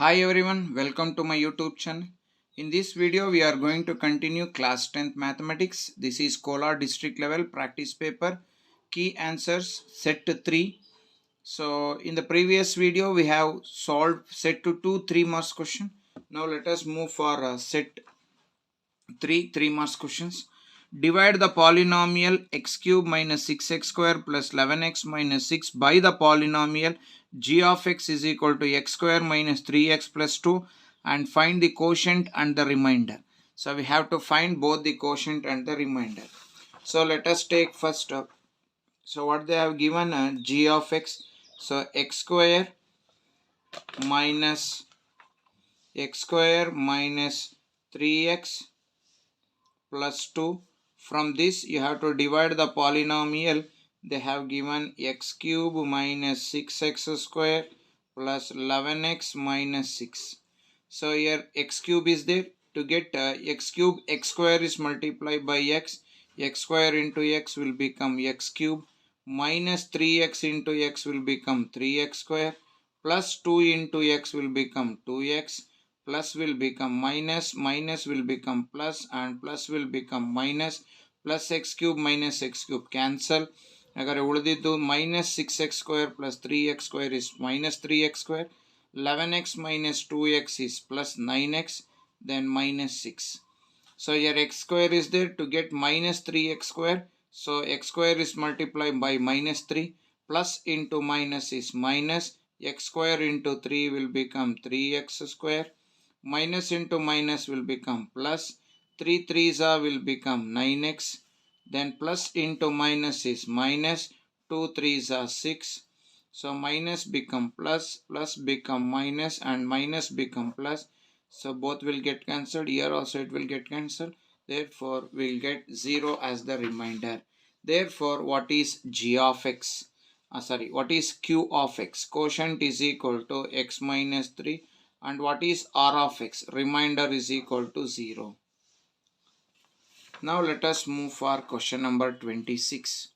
Hi everyone, welcome to my YouTube channel. In this video, we are going to continue class 10th mathematics. This is Kolar district level practice paper, key answers set 3. So in the previous video, we have solved set 2 3 marks question. Now let us move for set 3 marks questions. Divide the polynomial x cube minus 6x square plus 11x minus 6 by the polynomial g of x is equal to x square minus 3x plus 2 and find the quotient and the remainder. So we have to find both the quotient and the remainder. So let us take first up. So what they have given g of x. So x square minus 3x plus 2. From this you have to divide the polynomial. They have given x cube minus 6x square plus 11x minus 6. So here x cube is there. To get x cube, x square is multiplied by x square into x will become x cube, minus 3x into x will become 3x square, plus 2 into x will become 2x, plus will become minus, minus will become plus, and plus will become minus. Plus x cube minus x cube cancel. Agare ಉಳಿದಿದ್ದು minus 6x square plus 3x square is minus 3x square. 11x minus 2x is plus 9x, then minus 6. So here x square is there. To get minus 3x square, so x square is multiplied by minus 3, plus into minus is minus, x square into 3 will become 3x square, minus into minus will become plus, 3 3s will become 9x, then plus into minus is minus, 2 3s are 6. So minus become plus, plus become minus, and minus become plus. So both will get cancelled. Here also it will get cancelled. Therefore we'll get 0 as the remainder. Therefore what is g of x? What is q of x? Quotient is equal to x minus 3. And what is r of x? Remainder is equal to 0. Now let us move for question number 26.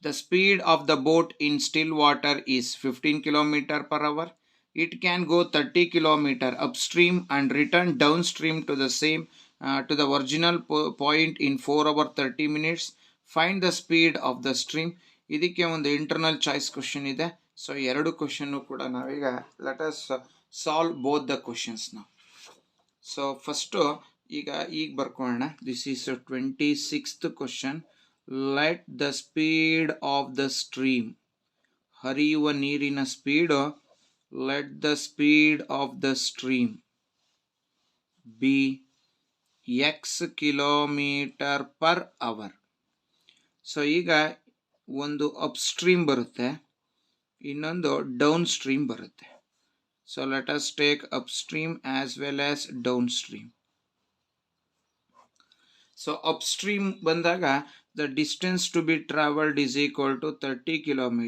The speed of the boat in still water is 15 km per hour. It can go 30 km upstream and return downstream to the same to the original point in 4 hours 30 minutes. Find the speed of the stream. ಇದಕ್ಕೆ ಒಂದು internal choice question ಇದೆ. So ಎರಡು question ಕೂಡ ನಾವೀಗ let us solve both the questions ನಾವು. So first ಈಗ ಬರ್ಕೊಳ್ಳೋಣ. This is 26th question. Let the speed of the stream, ಹರಿಯುವ ನೀರಿನ speed, let the speed of the stream be x kilometer per hour. So ಈಗ ಒಂದು upstream ಬರುತ್ತೆ, ಇನ್ನೊಂದು down stream ಬರುತ್ತೆ. So let us take upstream as well as down stream. So upstream ಬಂದಾಗ the distance to be traveled is equal to 30 km.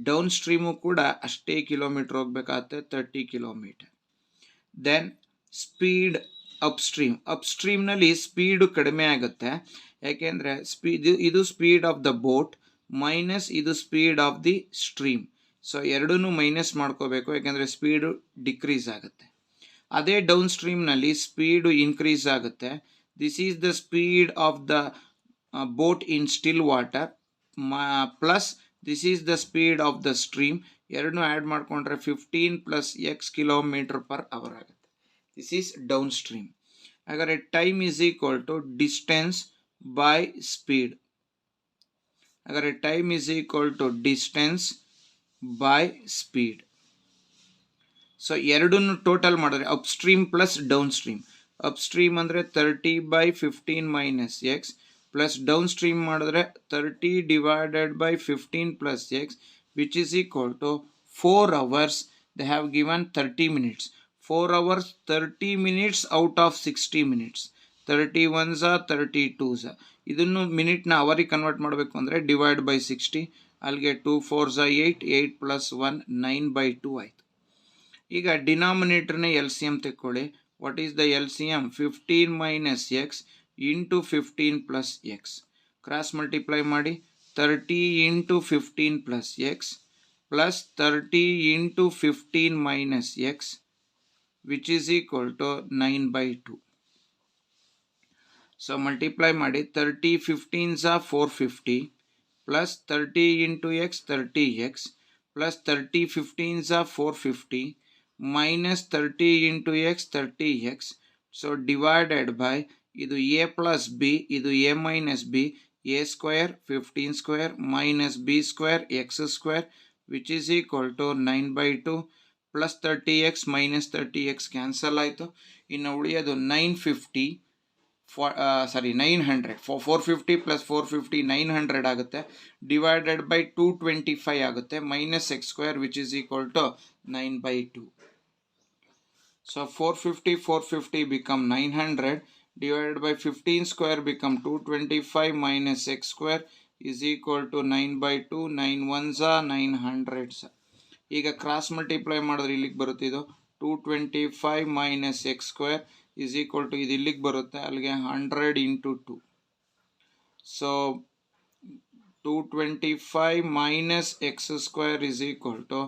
Downstream ಕೂಡ ಅಷ್ಟೇ kilometre ಹೋಗ್ಬೇಕಾಗುತ್ತೆ, 30 km. Then speed ಅಪ್ಸ್ಟ್ರೀಮ್ನಲ್ಲಿ ಸ್ಪೀಡು ಕಡಿಮೆ ಆಗುತ್ತೆ. ಯಾಕೆಂದರೆ ಇದು speed of the boat minus ಇದು speed of the stream. So ಎರಡನ್ನೂ ಮೈನಸ್ ಮಾಡ್ಕೋಬೇಕು, ಯಾಕೆಂದರೆ ಸ್ಪೀಡು ಡಿಕ್ರೀಸ್ ಆಗುತ್ತೆ. ಅದೇ ಡೌನ್ ಸ್ಟ್ರೀಮ್ನಲ್ಲಿ ಸ್ಪೀಡು ಇನ್ಕ್ರೀಸ್ ಆಗುತ್ತೆ. This is the speed of the boat in still water plus this is the speed of the stream. ಎರಡನ್ನೂ ಆ್ಯಡ್ ಮಾಡಿಕೊಂಡ್ರೆ 15 plus x kilometer per hour ಆಗುತ್ತೆ. This is downstream. ಹಾಗಾದರೆ time is equal to distance by speed. ಹಾಗಾದರೆ time is equal to distance by speed. So ಎರಡನ್ನು total ಮಾಡಿದ್ರೆ upstream plus downstream. Upstream ಅಂದರೆ 30/15 minus X, plus downstream ಮಾಡಿದ್ರೆ 30 divided by 15 plus x, which is equal to 4 hours. They have given 30 minutes. 4 hours 30 minutes out of 60 minutes. 31s 32s. ಇದನ್ನು ಮಿನಿಟ್ನ ಅವರಿಗೆ convert ಮಾಡಬೇಕು ಅಂದರೆ divide by 60. ಅಲ್ಲಿಗೆ 2 4s 8, 8 plus 1 9/2 ಆಯಿತು. ಈಗ ಡಿನಾಮಿನೇಟರ್ನ ಎಲ್ ಸಿ ಎಮ್ ತೆಕ್ಕೊಳ್ಳಿ. What is the L C M? 15 minus x into 15 plus x. Cross multiply ಮಾಡಿ 30 into 15 plus x plus 30 into 15 minus x, which is equal to 9 by 2. So multiply ಮಾಡಿ 30 15s are 450 plus 30 into x 30x plus 30 15s are 450 minus 30 into x 30x. So divided by ಇದು a plus b ಇದು a minus b, a square 15 square minus b square x square, which is equal to 9 by 2 plus 30x minus 30x cancel ಆಯಿತು. ಇನ್ನು ಉಳಿಯೋದು 950 900 450 plus 450 900 ಆಗುತ್ತೆ, divided by 225 ಆಗುತ್ತೆ, minus x square which is equal to 9 by 2. So 450 become 900 divided by 15 square become 225 minus x square is equal to 9 by 2. 9 ones are 900. ಈಗ cross multiply ಮಾಡಿದ್ರೆ ಇಲ್ಲಿಗೆ ಬರುತ್ತೆ, ಇದು 225 minus x square is equal to ಇದು ಇಲ್ಲಿಗೆ ಬರುತ್ತೆ, ಅಲ್ಲಿಗೆ 100 into 2. So 225 minus x square is equal to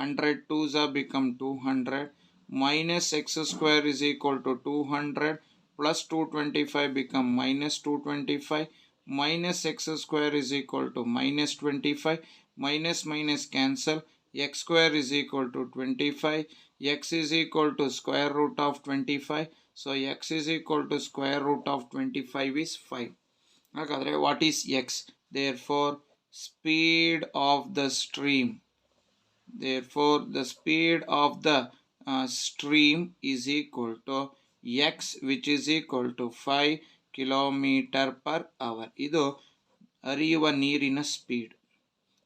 100 2s are become 200 minus x square is equal to 200 plus 225 become minus 225 minus x square is equal to minus 25, minus minus cancel, x square is equal to 25, x is equal to square root of 25. So x is equal to square root of 25 is 5. ಹಾಗಾದರೆ what is x? Therefore speed of the stream, therefore the speed of the stream is equal to x, which is equal to 5 kilometer per hour. ಇದು ಹರಿಯುವ ನೀರಿನ speed.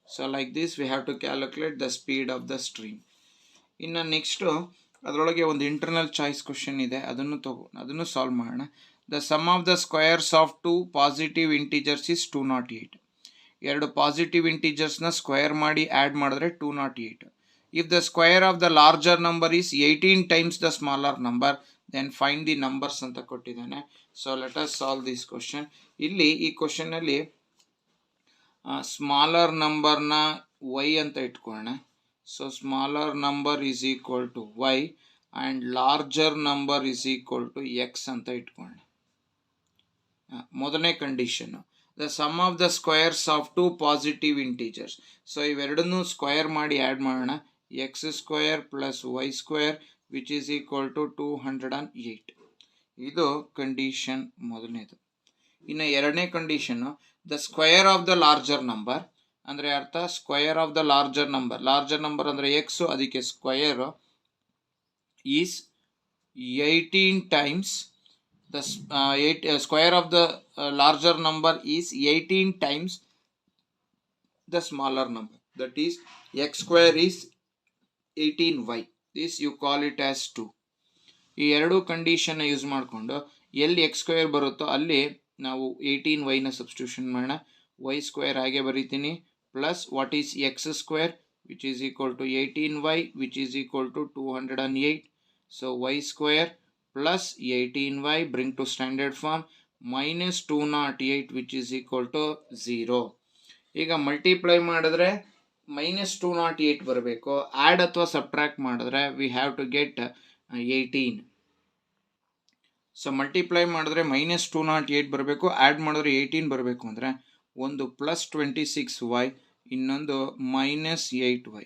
So like this we have to calculate the speed of the stream. ಇನ್ನು next ಅದರೊಳಗೆ ಒಂದು internal choice question ಇದೆ, ಅದನ್ನು solve ಮಾಡೋಣ. The sum of the squares of 2 positive integers is 208. ಎರಡು ಪಾಸಿಟಿವ್ ಇಂಟೀಜರ್ಸ್ನ ಸ್ಕ್ವೇರ್ ಮಾಡಿ ಆ್ಯಡ್ ಮಾಡಿದ್ರೆ 208. If the square of the larger number is 18 times the smaller number, then find the numbers ಅಂತ ಕೊಟ್ಟಿದ್ದಾನೆ. So let us solve this question. ಇಲ್ಲಿ ಈ ಕ್ವಶನಲ್ಲಿ smaller ನಂಬರ್ನ y ಅಂತ ಇಟ್ಕೊಳ್ಳೋಣ. So smaller number is equal to y and larger number is equal to x ಅಂತ ಇಟ್ಕೊಳ್ಳೋಣ. ಮೊದಲನೇ condition the sum of the squares of 2 positive integers. So ಇವೆರಡನ್ನೂ ಸ್ಕ್ವೇರ್ ಮಾಡಿ ಆ್ಯಡ್ ಮಾಡೋಣ. X square plus y square which is equal to 208. ಇದು condition ಮೊದಲನೇದು. ಇನ್ನು ಎರಡನೇ condition the square of the larger number, ಅಂದರೆ ಅರ್ಥ square of the larger number ಅಂದರೆ ಎಕ್ಸು, ಅದಕ್ಕೆ square is 18 times the square of the larger number is 18 times the smaller number, that is x square is 18y. this you call it as 2. ಈ ಎರಡು condition use ಮಾಡಿಕೊಂಡು ಎಲ್ಲಿ X square ಬರುತ್ತೋ ಅಲ್ಲಿ ನಾವು 18y substitution ಮಾಡೋಣ. Y square ಹಾಗೆ ಬರೀತೀನಿ, plus what is X square which is equal to 18y which is equal to 208. So y square plus 18y bring to standard form minus 208 which is equal to 0. ಈಗ multiply ಮಾಡಿದ್ರೆ minus 208 ಬರಬೇಕು, add ಅಥವಾ subtract ಮಾಡಿದ್ರೆ we have to get 18. So multiply ಮಾಡಿದ್ರೆ minus 208 ಬರಬೇಕು, add ಮಾಡಿದ್ರೆ 18 ಬರಬೇಕು. ಅಂದರೆ ಒಂದು ಪ್ಲಸ್ 26y, ಇನ್ನೊಂದು minus 8y.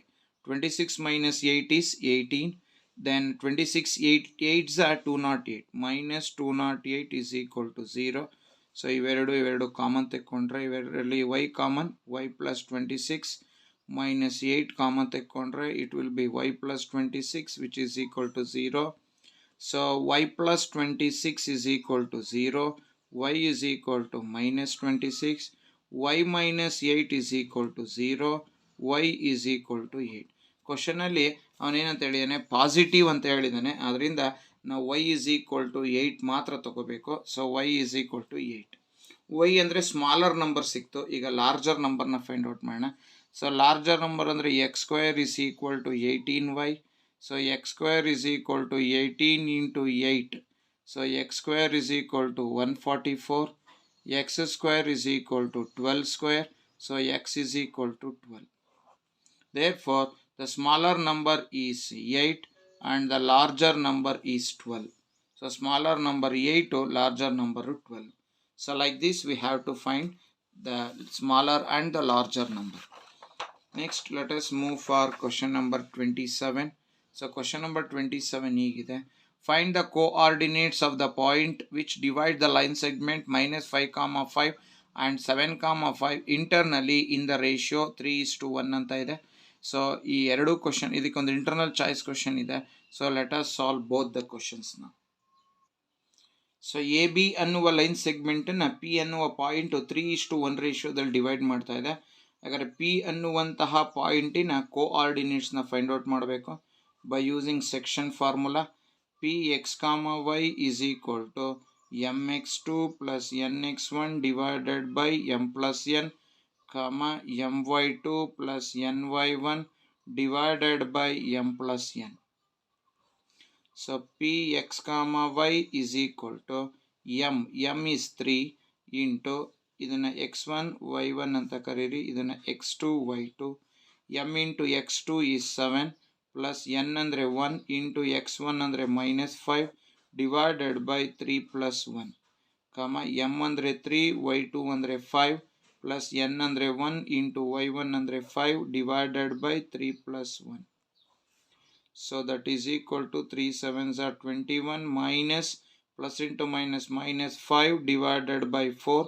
26 minus 8 is 18. Then 26 8s are 208 minus 208 is equal to 0. So ಇವೆರಡು ಕಾಮನ್ ತೆಕ್ಕೊಂಡ್ರೆ ಇವೆರಡರಲ್ಲಿ y common, y plus 26 minus 8 common ತೆಕ್ಕೊಂಡ್ರೆ it will be y plus 26 which is equal to 0. So y plus 26 is equal to 0, y is equal to minus 26, y minus 8 is equal to 0, y is equal to 8. ಕ್ವಶನಲ್ಲಿ ಅವನೇನಂತ ಹೇಳಿದ್ದಾನೆ, positive ಅಂತ ಹೇಳಿದ್ದಾನೆ, ಅದರಿಂದ ನಾವು y is equal to 8 ಮಾತ್ರ ತಗೋಬೇಕು. So y is equal to 8. y ಅಂದರೆ smaller number ಸಿಕ್ತು. ಈಗ ಲಾರ್ಜರ್ ನಂಬರ್ನ ಫೈಂಡ್ ಔಟ್ ಮಾಡೋಣ. ಸೊ ಲಾರ್ಜರ್ ನಂಬರ್ ಅಂದರೆ x square is equal to 18y. So x square is equal to 18 into 8. So x square is equal to 144. X square is equal to 12 square. So x is equal to 12. Therefore, the smaller number is 8 and the larger number is 12. So, smaller number 8, larger number 12. So, like this we have to find the smaller and the larger number. Next, let us move for question number 27. So, question number 27 higide. Find the coordinates of the point which divide the line segment minus 5, 5 and 7, 5 internally in the ratio 3:1 ಅಂತ ಇದೆ. So ಈ ಎರಡು question ಇದಕ್ಕೊಂದು internal choice question ಇದೆ. So let us solve both the questions ನ. So A B ಅನ್ನುವ line ಸೆಗ್ಮೆಂಟನ್ನು P ಅನ್ನುವ ಪಾಯಿಂಟ್ 3:1 ರೇಷಿಯೋದಲ್ಲಿ ಡಿವೈಡ್ ಮಾಡ್ತಾ ಇದೆ. ಹಾಗಾದರೆ ಪಿ ಅನ್ನುವಂತಹ ಪಾಯಿಂಟಿನ ಕೋಆರ್ಡಿನೇಟ್ಸ್ನ ಫೈಂಡ್ ಔಟ್ ಮಾಡಬೇಕು by using section formula. P X comma Y is equal to mx2 plus nx1 divided by m plus n, comma my2 plus ny1 divided by m plus n. So px comma y is equal to m is 3 into ಇದನ್ನ x1 y1 ಅಂತ ಕರೀರಿ, ಇದನ್ನ x2 y2. m into x2 is 7 plus n ಅಂದರೆ 1 into x1 ಅಂದರೆ -5 divided by 3 plus 1, comma m ಅಂದರೆ 3 y2 ಅಂದರೆ 5 plus n ಅಂದರೆ 1 into y1 ಅಂದರೆ 5 divided by 3 plus 1. So that is equal to 3 7s are 21 minus plus into minus minus 5 divided by 4,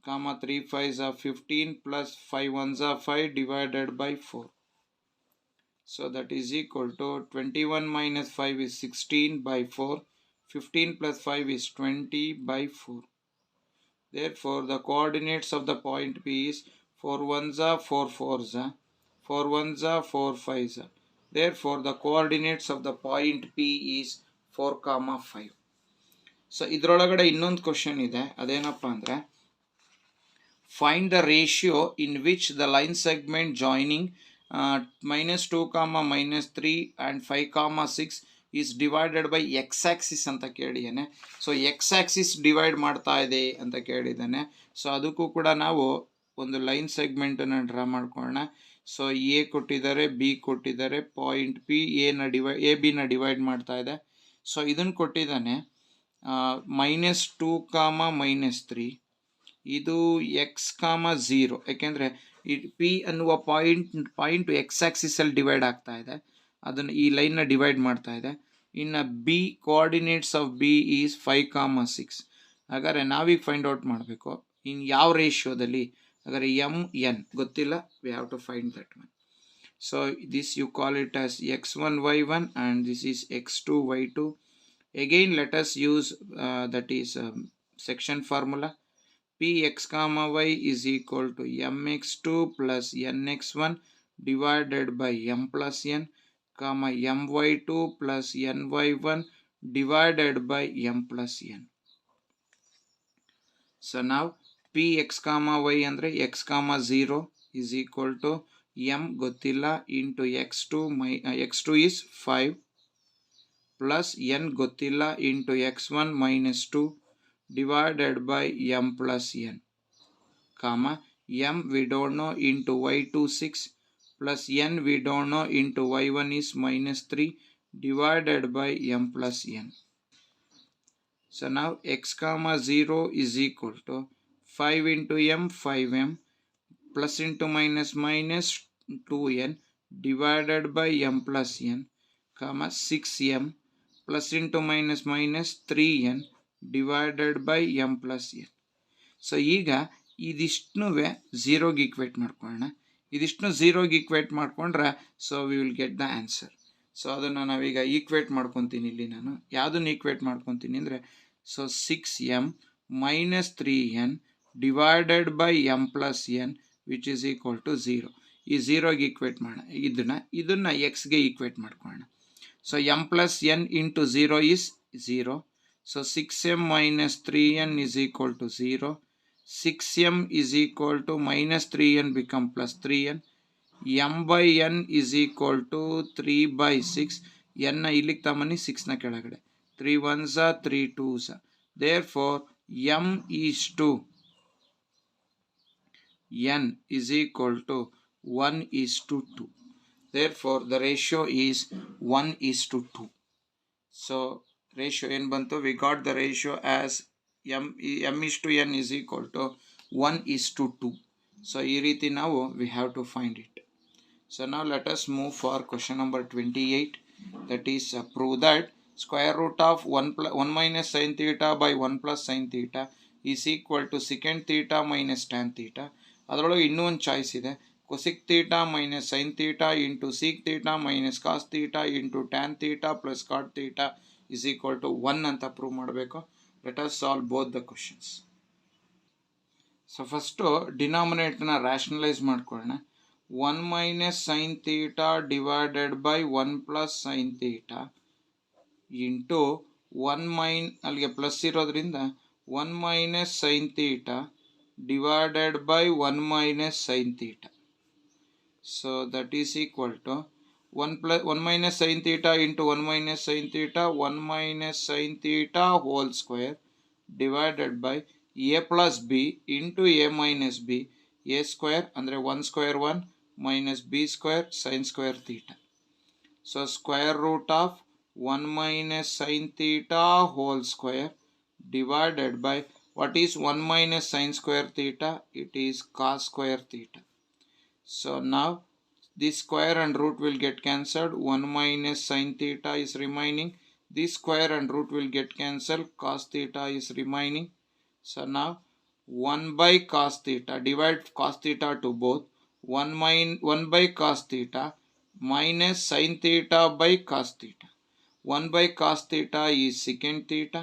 comma 3 5s are 15 plus 5 1s are 5 divided by 4. So that is equal to 21 minus 5 is 16 by 4. 15 plus 5 is 20 by 4. Therefore, the coordinates of the point P is 4 1s are 4 4s are 4 1s are 4 5s are. Therefore, the coordinates of the point P is 4, 5. So, ಇದರೊಳಗಡೆ ಇನ್ನೊಂದು question ಇದೆ. ಅದೇನಪ್ಪ ಅಂದರೆ find the ratio in which the line segment joining -2, -3 and 5, 6 is divided by x axis ಅಂತ ಕೇಳಿದ್ದಾನೆ. So x axis divide ಮಾಡ್ತಾ ಇದೆ ಅಂತ ಕೇಳಿದ್ದಾನೆ. So ಅದಕ್ಕೂ ಕೂಡ ನಾವು ಒಂದು ಲೈನ್ ಸೆಗ್ಮೆಂಟನ್ನು ಡ್ರಾ ಮಾಡ್ಕೊಳ್ಳೋಣ. ಸೊ ಎ ಕೊಟ್ಟಿದ್ದಾರೆ, ಬಿ ಕೊಟ್ಟಿದ್ದಾರೆ, ಪಾಯಿಂಟ್ ಪಿ ಎ ಬಿನ ಡಿವೈಡ್ ಮಾಡ್ತಾ ಇದೆ. ಸೊ ಇದನ್ನು ಕೊಟ್ಟಿದ್ದಾನೆ -2, -3. ಇದು ಎಕ್ಸ್ ಕಾಮ 0, ಯಾಕೆಂದರೆ ಪಿ ಅನ್ನುವ ಪಾಯಿಂಟ್ ಎಕ್ಸ್ ಆಕ್ಸಿಸಲ್ಲಿ ಡಿವೈಡ್ ಆಗ್ತಾ ಇದೆ, ಅದನ್ನು ಈ ಲೈನ್ನ ಡಿವೈಡ್ ಮಾಡ್ತಾ ಇದೆ. ಇನ್ನು B coordinates of B is 5, 6. ಹಾಗಾದರೆ ನಾವೀಗ ಫೈಂಡ್ ಔಟ್ ಮಾಡಬೇಕು ಇನ್ ಯಾವ ರೇಷಿಯೋದಲ್ಲಿ. ಹಾಗಾದರೆ ಎಮ್ ಎನ್ ಗೊತ್ತಿಲ್ಲ, we have to find that one. So this you call it as x1 y1 and this is x2 y2. Again let us use that is section formula. Px comma y is equal to mx2 plus nx1 divided by m plus n, comma my2 plus ny1 divided by m plus n. So now px comma y andre x comma 0 is equal to m gottilla into x2 is 5 plus n gottilla into x1 minus 2 divided by m plus n, comma m we don't know into y2 6 plus n we don't know into y1 is -3 divided by m plus n. So now x comma 0 is equal to 5 into m 5m plus into minus 2n divided by m plus n, comma 6m plus into minus 3n divided by m plus n. So ಈಗ ಇದಿಷ್ಟೂ ಝೀರೋಗೆ equate ಮಾಡ್ಕೊಳ್ಳೋಣ. ಇದಿಷ್ಟು ಝೀರೋಗೆ equate ಮಾಡ್ಕೊಂಡ್ರೆ so we will get the answer. So ಅದನ್ನು ನಾವೀಗ equate ಮಾಡ್ಕೊತೀನಿ. ಇಲ್ಲಿ ನಾನು ಯಾವುದನ್ನು ಈಕ್ವೇಟ್ ಮಾಡ್ಕೊತೀನಿ ಅಂದರೆ so 6m minus 3n divided by m plus n which is equal to 0. ಈ ಝೀರೋಗೆ ಈಕ್ವೇಟ್ ಮಾಡೋಣ. ಇದನ್ನು ಎಕ್ಸ್ಗೆ ಈಕ್ವೇಟ್ ಮಾಡ್ಕೊಳ್ಳೋಣ. So m plus n into 0 is 0. So 6m minus 3n is equal to 0. 6m is equal to minus 3n become plus 3n. m by n is equal to 3 by 6. n ನ ಇಲ್ಲಿಗೆ ತಮ್ಮನಿ 6 ನ ಕೆಳಗಡೆ. 3 1s are 3 2s are. Therefore m is to n is equal to 1 is to 2. Therefore, the ratio is 1:2. So, ratio n bantu, we got the ratio as m is to n is equal to 1:2. So, ee riti now we have to find it. So, now let us move for question number 28. That is, prove that square root of 1 minus sin theta by 1 plus sin theta is equal to secant theta minus tan theta. ಅದರೊಳಗೆ ಇನ್ನೂ ಒಂದು choice ಇದೆ. cosec theta minus sin theta into sec theta minus cos theta into tan theta plus cot theta is equal to 1 ಅಂತ prove ಮಾಡಬೇಕು. Let us solve both the questions. So first denominator rationalize ಮಾಡ್ಕೊಳ್ಳೋಣ. 1 minus sin theta divided by 1 plus sin theta into 1 ಅಲ್ಲಿಗೆ plus ಇರೋದ್ರಿಂದ 1 minus sin theta divided by 1 minus sin theta. So that is equal to 1 minus sin theta into 1 minus sin theta, 1 minus sin theta whole square divided by a plus b into a minus b, a square andre 1 square 1 minus b square sin square theta. So square root of 1 minus sin theta whole square divided by, what is 1 minus sin square theta? It is cos square theta. So now this square and root will get cancelled. 1 minus sin theta is remaining. This square and root will get cancelled. Cos theta is remaining. So now 1 by cos theta, divide cos theta to both. 1 by cos theta minus sin theta by cos theta. 1 by cos theta is secant theta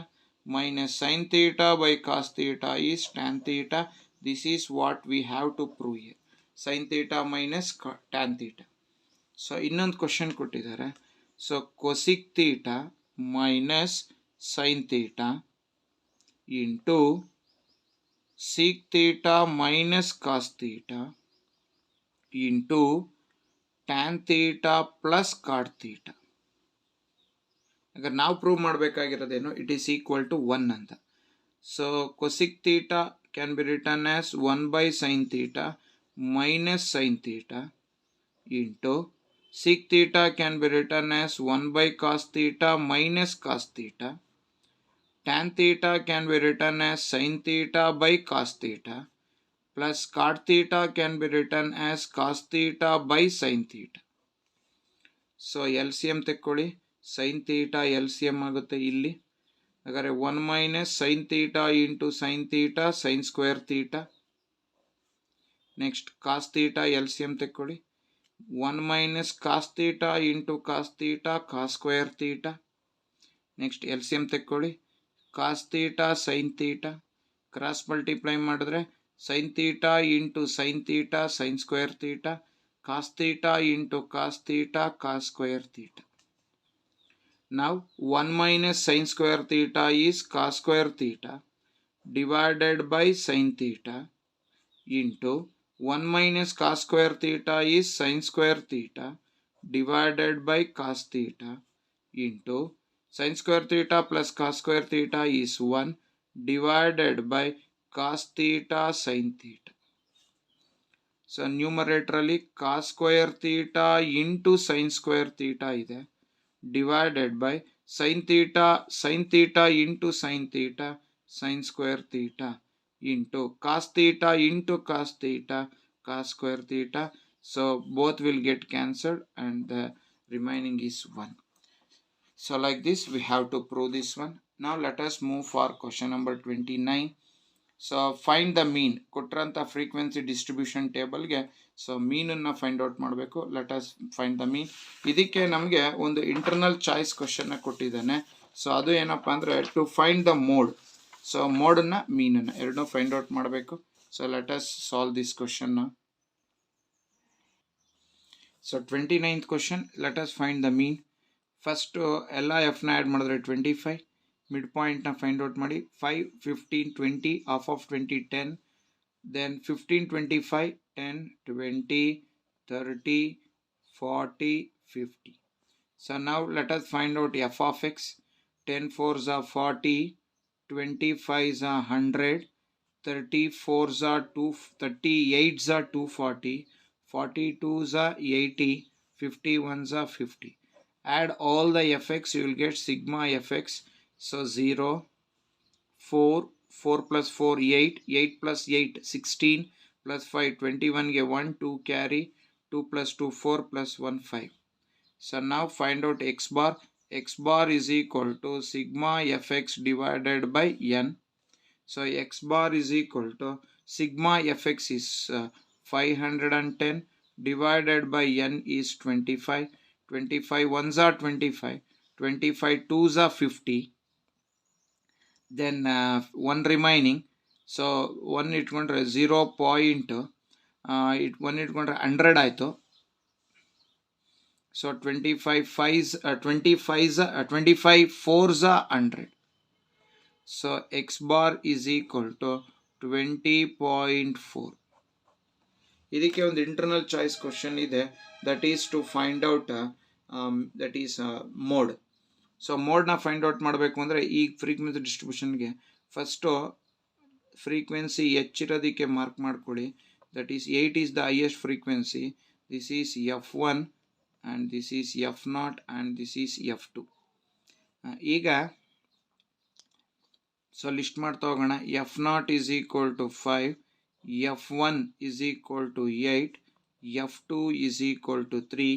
minus sin theta by cos theta is tan theta. This is what we have to prove here. Sin theta minus tan theta. So ಇನ್ನೊಂದು question ಕೊಟ್ಟಿದ್ದಾರೆ. So cosec theta minus sin theta into sec theta minus cos theta into tan theta plus cot theta. ಹಾಗಾದ್ರೆ ನಾವು prove ಮಾಡಬೇಕಾಗಿರೋದೇನು, it is equal to 1 ಅಂತ. So cosec theta can be written as 1 by sin theta minus sin theta into sec theta can be written as 1 by cos theta minus cos theta. Tan theta can be written as sin theta by cos theta plus cot theta can be written as cos theta by sin theta. So LCM ತೆಕ್ಕೊಳ್ಳಿ. sin theta LCM ಆಗುತ್ತೆ ಇಲ್ಲಿ. ಹಾಗಾದರೆ 1 minus sin theta into sin theta sin square theta. Next cos theta LCM ತೆಕ್ಕೊಳ್ಳಿ. 1 minus cos theta into cos theta cos square theta. Next LCM ತೆಕ್ಕೊಳ್ಳಿ. cos theta sin theta cross multiply ಮಾಡಿದ್ರೆ sin theta into sin theta sin square theta cos theta into cos theta cos square theta. Now 1 minus sin square theta is cos square theta divided by sin theta into 1 minus cos square theta is sin square theta divided by cos theta into sin square theta plus cos square theta is 1 divided by cos theta sin theta. So numerator ಅಲ್ಲಿ cos square theta into sin square theta ಇದೆ divided by sin theta into sin theta sin square theta into cos theta cos square theta. So both will get cancelled and the remaining is 1. So like this we have to prove this one. Now let us move for question number 29. So find the mean. ಕೊಟ್ಟರಂತ frequency distribution ಟೇಬಲ್ಗೆ so ಮೀನನ್ನು find out ಮಾಡಬೇಕು. Let us find the ಮೀನ್. ಇದಕ್ಕೆ ನಮಗೆ ಒಂದು internal choice ಕ್ವಶನ್ನ ಕೊಟ್ಟಿದ್ದಾನೆ. So ಅದು ಏನಪ್ಪ ಅಂದರೆ to find the mode. So ಮೋಡನ್ನು ಮೀನನ್ನು ಎರಡನ್ನೂ ಫೈಂಡ್ ಔಟ್ ಮಾಡಬೇಕು. So let us solve this ಕ್ವಶನ್ನ. So 29th question, let us find the mean. First ಎಲ್ಲ ಎಫ್ನ ಆ್ಯಡ್ ಮಾಡಿದ್ರೆ 25, ಮಿಡ್ ಪಾಯಿಂಟ್ನ ಫೈಂಡ್ ಔಟ್ ಮಾಡಿ. 5, 15, 20, half of 20, 10, then 15, 25, 10, 20, 30, 40, 50. So now let us find out f of x. 10 4s are 40, 25s are 100, 34s are 2, 38s are 240, 42s are 80, 50 ones are 50. Add all the fx, you will get sigma fx. So 0, 4, 4 plus 4, 8, 8 plus 8, 16, plus 5, 21 get 1, 2 carry, 2 plus 2, 4 plus 1, 5. So now find out x bar. X bar is equal to sigma fx divided by n. So x bar is equal to sigma fx is 510 divided by n is 25. 25 ones are 25. 25 twos are 50. Then 1 remaining. So 1 itಕೊಂಡ್ರೆ 0. 1 itಕೊಂಡ್ರೆ 100 ಆಯಿತು. So 25 fours are 100. So x bar is equal to 20.4. ಇದಕ್ಕೆ ಒಂದು internal choice question ಇದೆ, that is to find out that is mode. So ಮೋಡ್ನ find out ಮಾಡಬೇಕು ಅಂದರೆ ಈ frequency ಡಿಸ್ಟ್ರಿಬ್ಯೂಷನ್ಗೆ first frequency ಹೆಚ್ಚಿರೋದಕ್ಕೆ ಮಾರ್ಕ್ ಮಾಡ್ಕೊಳ್ಳಿ. That is 8 is the highest frequency. This is f1 and this is f0 and this is f2. ಈಗ so list ಮಾಡ್ತಾ ಹೋಗೋಣ. f0 is equal to 5, f1 is equal to 8, f2 is equal to 3,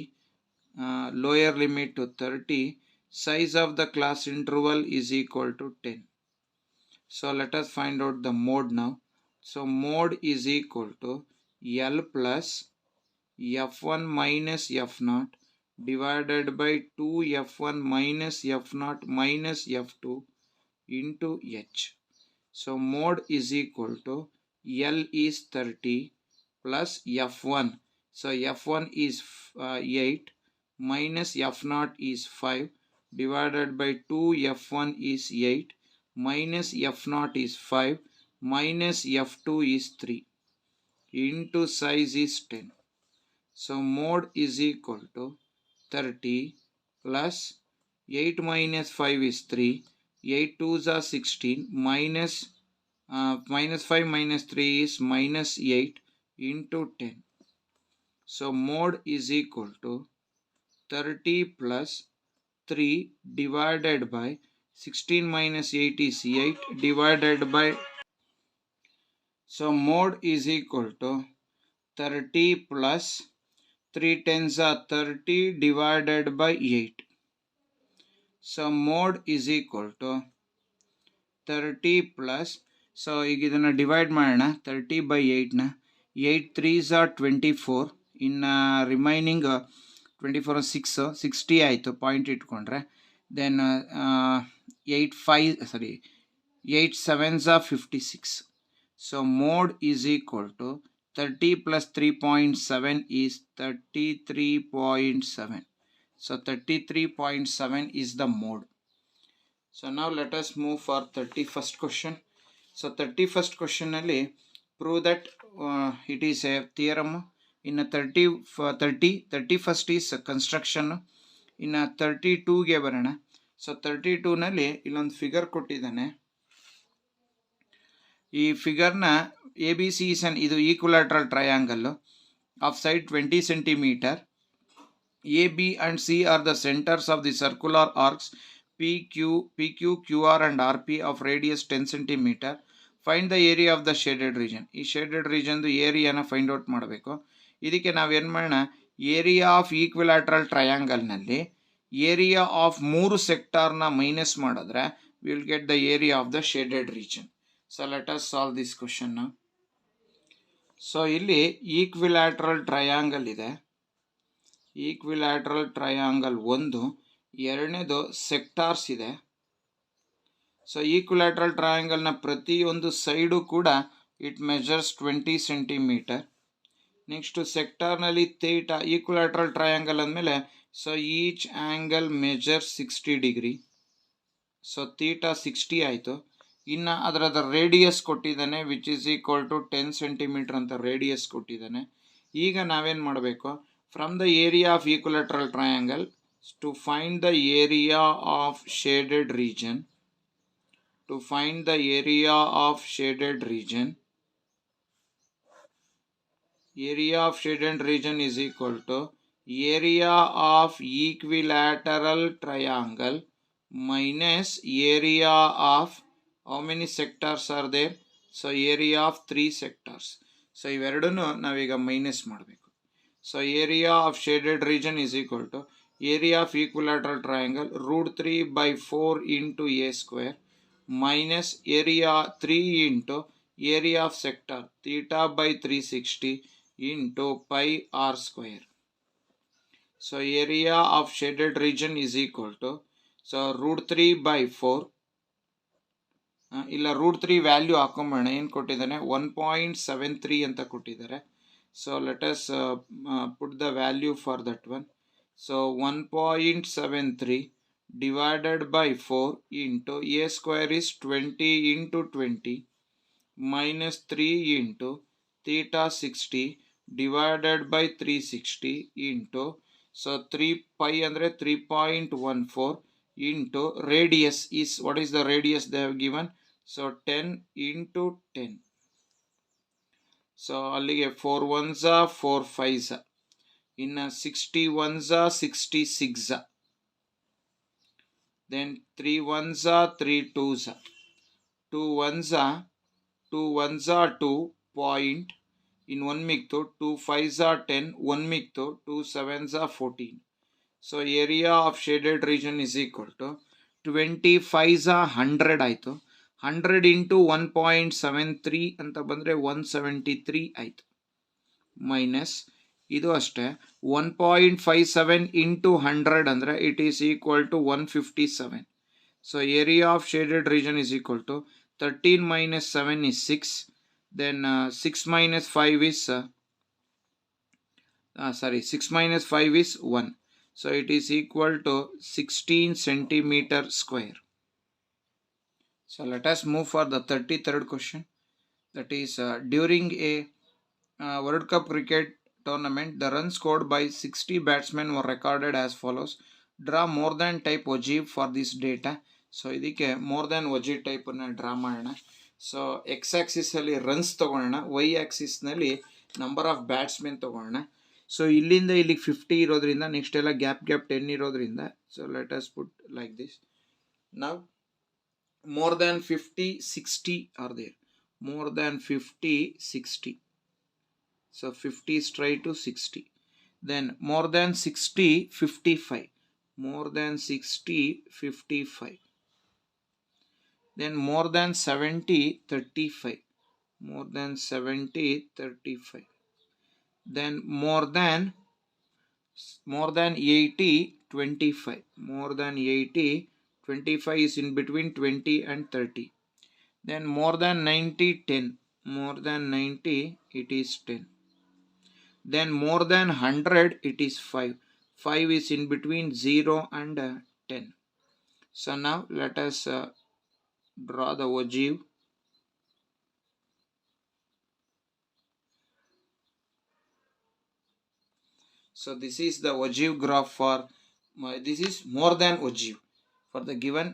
lower limit to 30, size of the class interval is equal to 10. So let us find out the mode now. So mode is equal to L plus f1 minus f0 divided by 2f1 minus f0 minus f2 into h. So mode is equal to L is 30 plus f1. So f1 is 8 minus f0 is 5 divided by 2f1 is 8 minus f0 is 5 minus f2 is 3 into size is 10. So mode is equal to 30 plus 8 minus 5 is 3, 8 2s are 16, minus 5 minus 3 is minus 8 into 10. So mode is equal to 30 plus 3 divided by 16 minus 8 is 8 divided by. So mode is equal to 30 plus 3 tens are 30 divided by 8. So mode is equal to 30 plus, so ಈಗ ಇದನ್ನು divide ಮಾಡೋಣ. 30 by 8ನ 8 3s are 24, ಇನ್ನು remaining 24 6 60 ಆಯಿತು point ಇಟ್ಕೊಂಡ್ರೆ. Then 8 7s are 56. So mode is equal to 30 plus 3.7 is 33.7. So 33.7 is the mode. So now let us move for 31st question. So 31st question alli prove that it is a theorem. In a 31st is construction. In a 32 ಗೆ ಬರೋಣ. So 32 ನಲ್ಲಿ ಇಲ್ಲೊಂದು figure ಕೊಟ್ಟಿದ್ದಾನೆ. ಈ ಫಿಗರ್ನ A B C ಇದು equilateral triangle of side 20 centimeter. A B and C are the centres of the circular arcs PQ, QR and RP of radius 10 centimeter. Find the area of the shaded region. ಈ shaded region ಏರಿಯಾನ find out ಮಾಡಬೇಕು. ಇದಕ್ಕೆ ನಾವೇನು ಮಾಡೋಣ, area of equilateral ಟ್ರಯಾಂಗಲ್ನಲ್ಲಿ area of 3 ಸೆಕ್ಟಾರ್ನ minus ಮಾಡಿದ್ರೆ will get the area of the shaded region. So let us solve this question. So ಇಲ್ಲಿ ಈಕ್ವಿಲ್ಯಾಟ್ರಲ್ ಟ್ರಯಾಂಗಲ್ ಇದೆ. ಈಕ್ವಿಲ್ಯಾಟ್ರಲ್ ಟ್ರಯಾಂಗಲ್ ಒಂದು, ಎರಡನೇದು ಸೆಕ್ಟಾರ್ಸ್ ಇದೆ. ಸೊ ಈಕ್ವಿಲ್ಯಾಟ್ರಲ್ ಟ್ರಯಾಂಗಲ್ನ ಪ್ರತಿಯೊಂದು ಸೈಡು ಕೂಡ ಇಟ್ ಮೆಜರ್ಸ್ 20 centimeter. ನೆಕ್ಸ್ಟು ಸೆಕ್ಟಾರ್ನಲ್ಲಿ ಥೀಟಾ, ಈಕ್ವಿಲ್ಯಾಟ್ರಲ್ ಟ್ರಯಾಂಗಲ್ ಅಂದಮೇಲೆ so each angle measures 60 degree. So theta 60 ಆಯಿತು. ಇನ್ನು ಅದರದ ರೇಡಿಯಸ್ ಕೊಟ್ಟಿದ್ದಾನೆ which is equal to 10 centimeter ಅಂತ ರೇಡಿಯಸ್ ಕೊಟ್ಟಿದ್ದಾನೆ. ಈಗ ನಾವೇನು ಮಾಡಬೇಕು, from the area of equilateral triangle to find the area of shaded region, area of shaded region is equal to area of equilateral triangle minus area of how many sectors are there? So area of 3 sectors. So ಇವೆರಡನ್ನು ನಾವೀಗ minus ಮಾಡಬೇಕು. So area of shaded region is equal to area of equilateral triangle root 3 by 4 into a square minus area 3 into area of sector theta by 360 into pi r square. So area of shaded region is equal to, so root 3 by 4 ಇಲ್ಲ root 3 value ಹಾಕೊಂಬೋಣ. ಏನು ಕೊಟ್ಟಿದ್ದಾನೆ 1.73 ಅಂತ ಕೊಟ್ಟಿದ್ದಾರೆ. So let us put the value for that one. So 1.73 divided by 4 into a square is 20 into 20 minus 3 into theta 60 divided by 360 into, so 3 pi andre 3.14 into radius is, what is the radius they have given? So 10 into 10. So allige 4 ones are 4 5s in 60 ones are 66, then 3 ones are 3 2s, 2 ones are 2 point in 1 mikto, 2 5s are 10, 1 mikto, 2 7s are 14. So area of shaded region is equal to 25s are 100 ಆಯಿತು. 100 into 1.73 ಅಂತ ಬಂದರೆ 173 ಆಯಿತು. Minus ಇದು ಅಷ್ಟೇ 1.57 into 100 ಅಂದರೆ it is equal to 157. So area of shaded region is equal to 13 minus 7 is 6. Then 6 minus 5 is 6 minus 5 is 1. So it is equal to 16 centimeter square. So let us move for the 33rd question. That is during a World Cup cricket tournament, the runs scored by 60 batsmen were recorded as follows. Draw more than type ogive for this data. So ಇದಕ್ಕೆ more than ogive type ಅನ್ನು draw ಮಾಡೋಣ. So X ಆಕ್ಸಿಸಲ್ಲಿ runs ತೊಗೊಳ್ಳೋಣ, Y ಆಕ್ಸಿಸ್ನಲ್ಲಿ number of ಬ್ಯಾಟ್ಸ್ಮೆನ್ ತೊಗೊಳ್ಳೋಣ. So ಇಲ್ಲಿಂದ ಇಲ್ಲಿಗೆ 50 ಇರೋದ್ರಿಂದ next ಎಲ್ಲ gap 10 ಇರೋದ್ರಿಂದ, so let us put like this. ನಾವು more than 50 60 are there, more than 50 60, so 50 is try to 60. Then more than 60 55, more than 60 55. Then more than 70 35, more than 70 35. Then more than 80 25, more than 80 25 is in between 20 and 30. Then more than 90 10, more than 90 it is 10. Then more than 100 it is 5, 5 is in between 0 and 10. So now let us draw the ogive. So this is the ogive graph for this is more than ogive for the given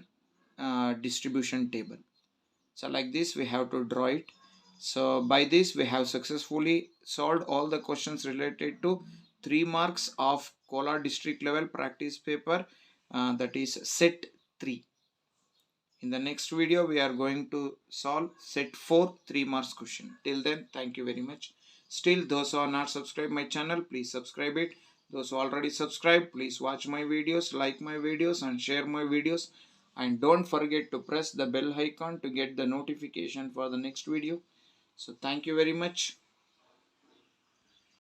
distribution table. So like this we have to draw it. So by this we have successfully solved all the questions related to 3 marks of Kolar district level practice paper, that is set 3. In the next video we are going to solve set 4 3 marks question. Till then, thank you very much. Still, those who are not subscribed my channel, please subscribe it. Those who already subscribed, please watch my videos, like my videos and share my videos. And don't forget to press the bell icon to get the notification for the next video. So thank you very much.